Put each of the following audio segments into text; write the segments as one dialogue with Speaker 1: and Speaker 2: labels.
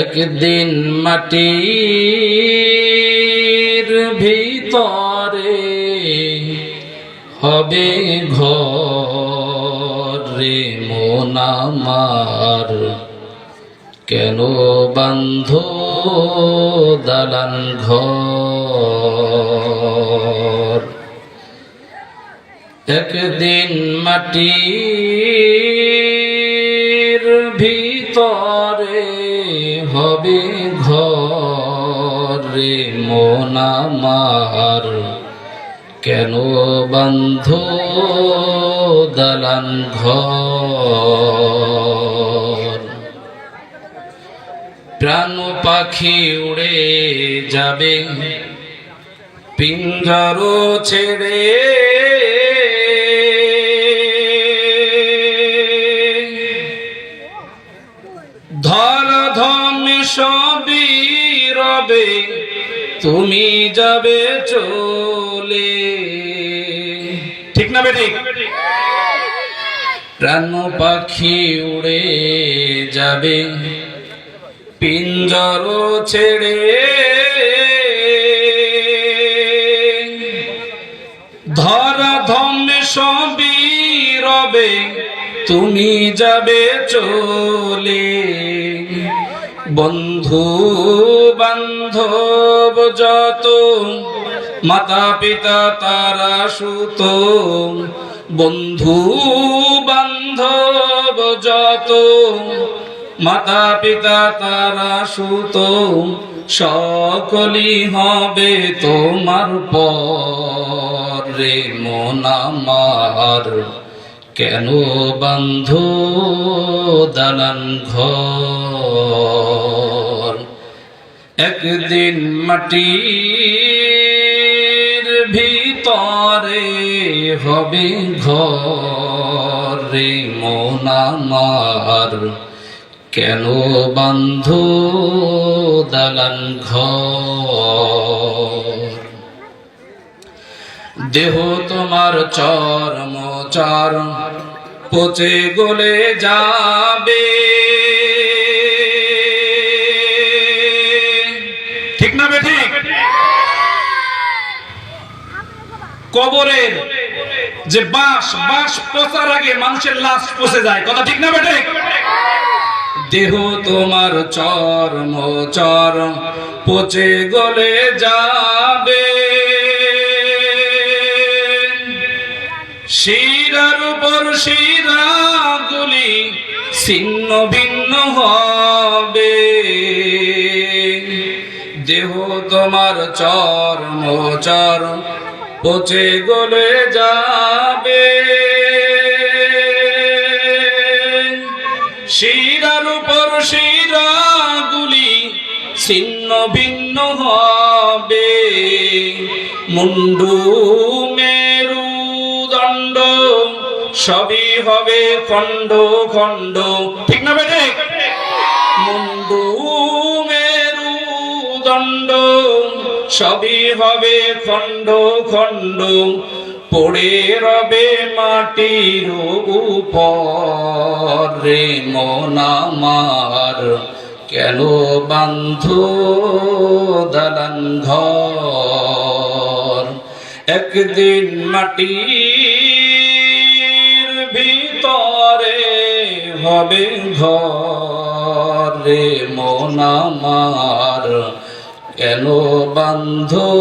Speaker 1: একদিন মাটির ভিতরে হবে ঘর রে মন আমার, কেন বাঁধো দালান ঘর। একদিন মাটির ভিতরে হবে ঘর রে মন আমার, কেন বাঁধো দালান ঘর। প্রাণ পাখি উড়ে যাবে পিঞ্জর ছেড়ে, ধরাধাম সবই রবে তুমি যাবে চলে। ঠিক না বেঠিক? প্রাণ পাখি উড়ে যাবে পিঞ্জর ছেড়ে, ধরাধাম সবই রবে তুমি যাবে চলে। বন্ধু বান্ধব যত মাতা পিতা তারা সুত, বন্ধু বান্ধব যত মাতা পিতা তারা সুত, সকলই হবে তোমার পর রে মন আমার, কেন বাঁধো দালান ঘর। একদিন মাটির ভিতরে হবে ঘর রে মন আমার, কেন বাঁধো দালান ঘর। দেহ তোমার চর্ম চর পচে গলে যাবে, ঠিক না বেঠিক? কবরের যে বাঁশ পচার আগে মানুষের লাশ পচে যায়, কথা ঠিক না বেঠিক? দেহ তোমার চর্ম চর পচে গলে যাবে, শিরার উপর শিরাগুলি ছিন্ন ভিন্ন হবে। দেহ তোমার চর্ম চর পচে গলে যাবে, শিরার উপর শিরাগুলি ছিন্ন ভিন্ন হবে। মুন্ডু মেরু দণ্ড সবই হবে খণ্ড খণ্ড, ঠিক না বেটে? মুন্ডু মেরু দণ্ড সবই হবে খণ্ড খণ্ড, পড়ে রবে মাটির উপর রে মন আমার, কেন বাঁধো দালান ঘর। একদিন মাটির ভিতরে হবে ঘর রে মন আমার, কেন বাঁধো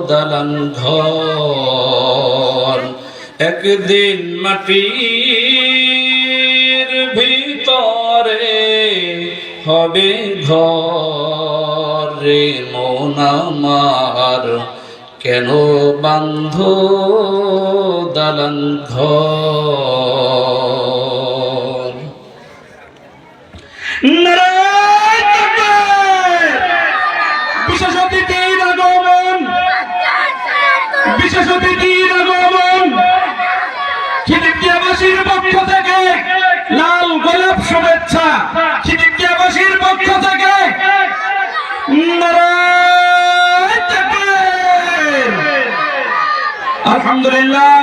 Speaker 1: দালান ঘর। একদিন মাটির ভিতরে হবে ঘর রে মন আমার, কেন বাঁধো দালান ঘর।
Speaker 2: বিশেষ অতিথির আগমন, বিশেষ অতিথির আগমন, খিদিকিয়াবাসীর পক্ষ থেকে লাল গোলাপ শুভেচ্ছা, খিদিকিয়াবাসীর পক্ষ থেকে নারায়ে তাকবীর। আলহামদুলিল্লাহ,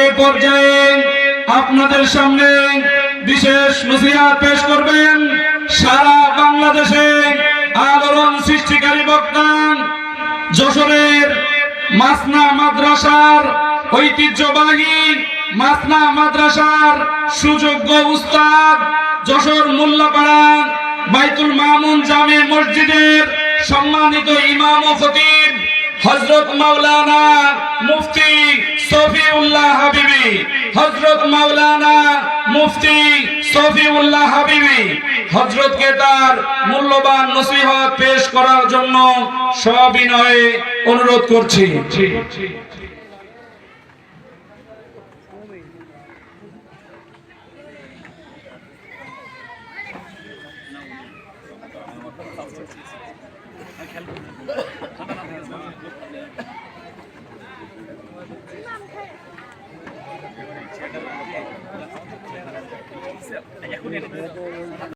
Speaker 2: এ পর্যায়ে আপনাদের সামনে বিশেষ নসিহত পেশ করবেন সারা বক্তা যশোরের মাসনা মাদ্রাসার ঐতিহ্যবাহী মাসনা মাদ্রাসার সুযোগ্য উস্তাদ, যশোর মোল্লাপাড়া বাইতুল মামুন জামে মসজিদের সম্মানিত ইমাম ও খতিব হযরত মাওলানা মুফতি শফিউল্লাহ হাবিবি, হযরত মাওলানা মুফতি শফিউল্লাহ হাবিবি হযরতকে তার মূল্যবান নসিহত পেশ করার জন্য সবিনয়ে অনুরোধ করছি।